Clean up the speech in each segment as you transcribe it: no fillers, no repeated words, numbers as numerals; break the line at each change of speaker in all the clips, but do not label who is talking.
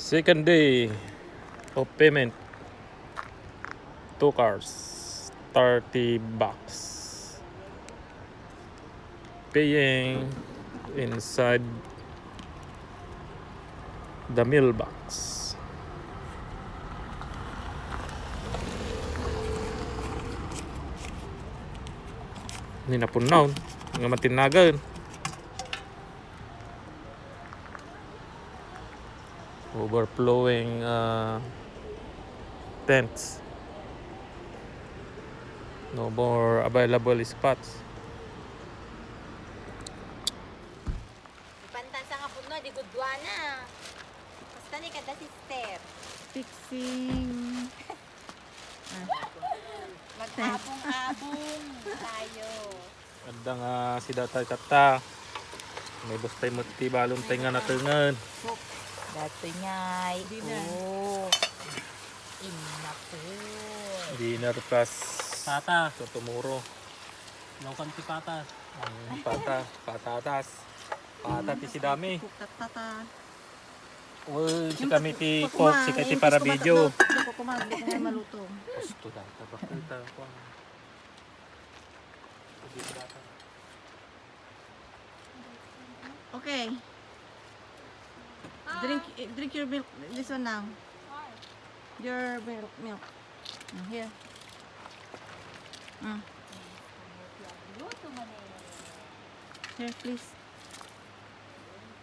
Second day of payment. 2 cars, 30 bucks. Paying inside the mailbox. Hindi na punaw nga matinagan. Overflowing tents. No more available spots.
Pantansa nga po no, di gudwa na. Basta ni kada sister.
Fixing.
Mag-abong-abong tayo.
Ganda nga si Datay Kata. May bustay mo balon tayo nga natungan.
Dato ngay. Oh. Inapo.
Dinner plus
Pata.
so tomorrow.
Lokan ti pata.
Patatas. Patat si dami.
Kukatata.
Uy, si kami ti cook, si kami ti para video.
Hindi ko kumain, hindi ko maluto.
Gusto na, tabakita ko.
Okay. Drink your milk. This one now. Your milk. Here. Here, please.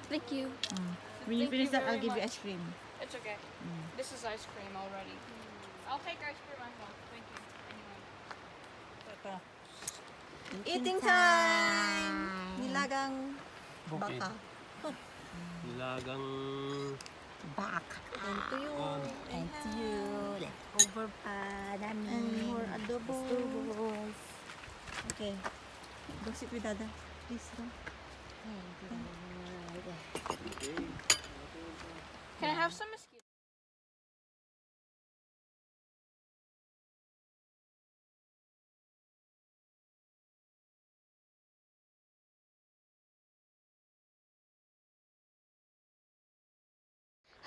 Thank you.
When you
Thank
finish
you
that, I'll
very
give you
much.
ice cream.
It's okay. This is ice cream already. I'll take ice cream as well. Thank you. Anyway.
Eating time! Nilagang baka.
Nilagang
Baka.
And to you.
And to you. Leftover pa namin.
And more adobo.
Vegetables.
Okay. Go sit with Dada. Please go.
Can I have some mosquito?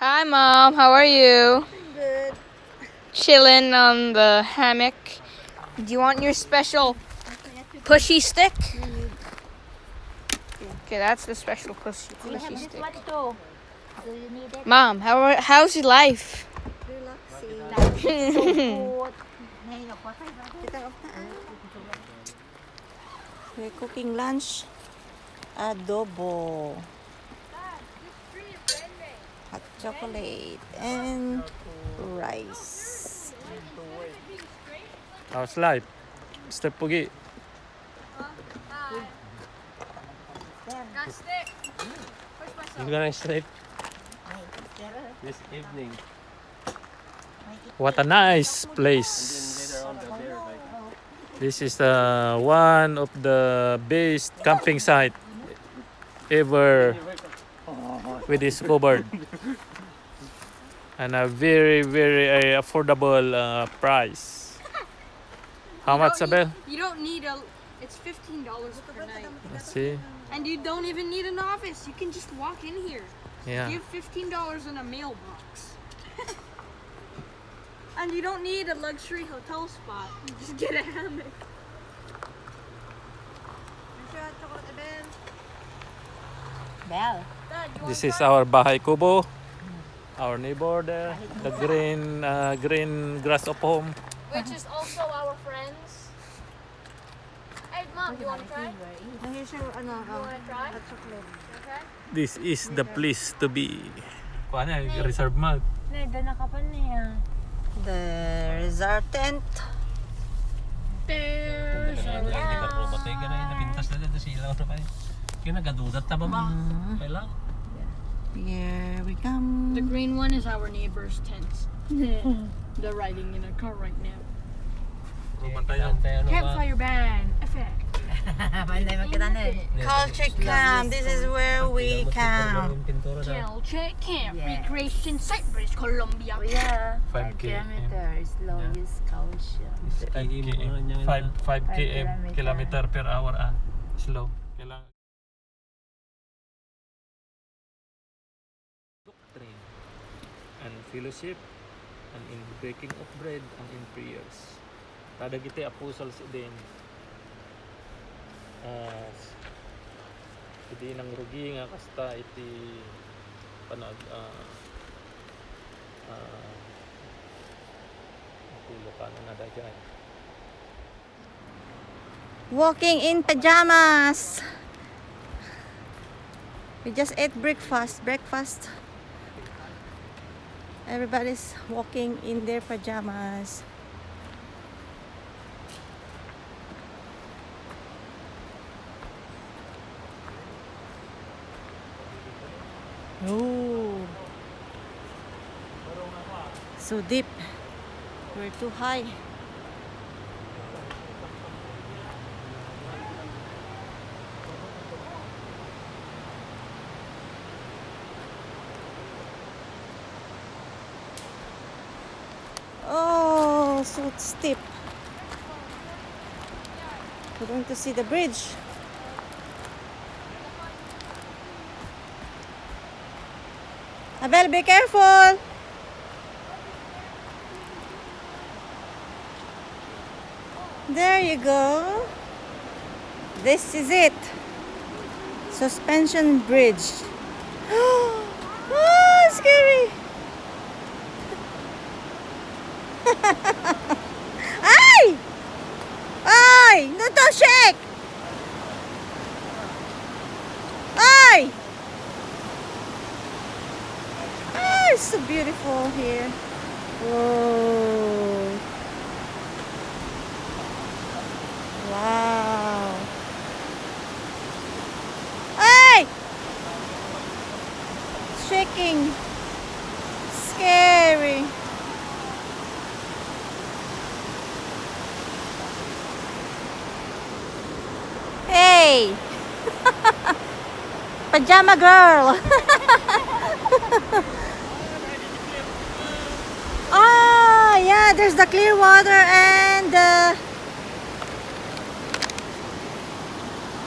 Hi, Mom. How are you?
Good.
Chilling on the hammock. Do you want your special pushy stick? Okay, that's the special pushy stick.
What to? Do you need it?
Mom, how's your life?
Relaxing.
So good. Ngayon ako sa
Kita off na. We're cooking lunch. Adobo. Hot chocolate. And rice.
How's life? Step Pugi.
you're gonna sleep this evening.
What a nice place.
Later on there, like
This is one of the best camping site ever we discovered. And a very, very affordable price. How much, Abel?
You don't need it's $15 per night.
Let's see.
And you don't even need an office. You can just walk in here.
Yeah.
Give $15 in a mailbox. And you don't need a luxury hotel spot. You just get a hammock.
Bell.
Dad, you
This
want
is our Bahay Kubo. Our neighbor there. The green grass of home.
which is also our friends. Hey, Mom, you want to try?
Here's your
You want to try?
hot chocolate.
Okay.
This is the place to be. Kuha na, reserve mag.
Doon na ka pa niya.
There's our tent.
There's
batay ka na yung nabintas na dito sila na pa. Kaya nagadudat na ba ba? Kailang.
Here we come.
The green one is our neighbor's tent. They're riding in a car right now. Campfire band effect.
Panday makita na eh.
Culture camp. This is where we camp.
Check camp recreation site, British Columbia.
Kuya,
5
5
km.
kilometers, longest culture.
5 km kilometer per hour slow. Kailangan and fellowship, and in breaking of bread, and in prayers. Kada kita apostles din. Hindi nang rugi nga kasta iti panag tulo ka na dagay.
Walking in pajamas. We just ate breakfast. Everybody's walking in their pajamas. Oh, so deep. We're too high. Oh, so steep. We're going to see the bridge. Abel, be careful. There you go. This is it. Suspension bridge. Oh, scary. Ay! Ay! No to shake! Ay! Ah, it's so beautiful here. Whoa. Wow. Ay! Shaking. Scary. Hey! Pajama girl! Ah, yeah, there's the clear water and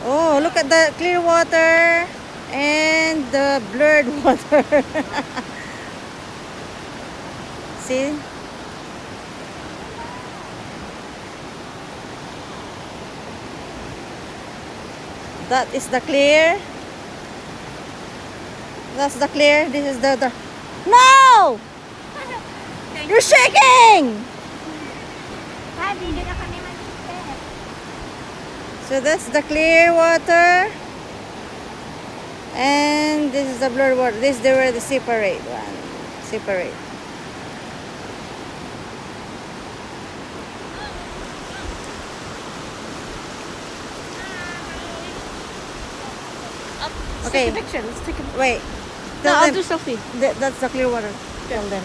oh, look at the clear water and the blurred water. See? That is the clear. That's the clear. This is the No! You're shaking!
Hindi na kami mag-step.
So that's the clear water. And this is the blurred water. This they were the separate one. Separate. Okay.
Take a picture. Let's take a picture.
Wait.
No,
Tell
I'll
them-
do selfie.
That's the clear water. Tell them.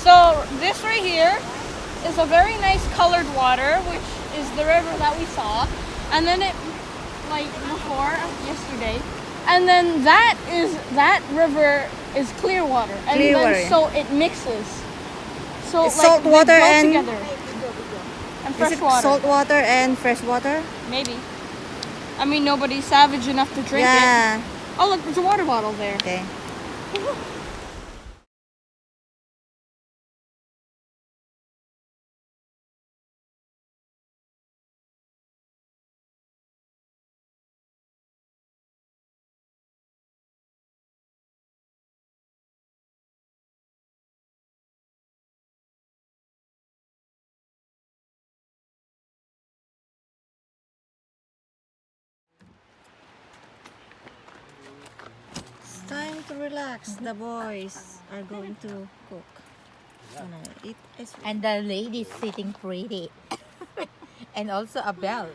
So this right here is a very nice colored water, which is the river that we saw, and then it, like before yesterday, and then that river is clear water, and
Clear
then
water.
so it mixes. So
It's
like
salt
they
water
go
and-
together. And
Is
fresh
it
water.
salt water and fresh water?
Maybe. I mean, nobody's savage enough to drink it.
Yeah.
Oh look, there's a water bottle there.
Okay. It's time to relax. The boys are going to cook. Gonna eat ice cream.
And the lady's sitting pretty. And also a bell.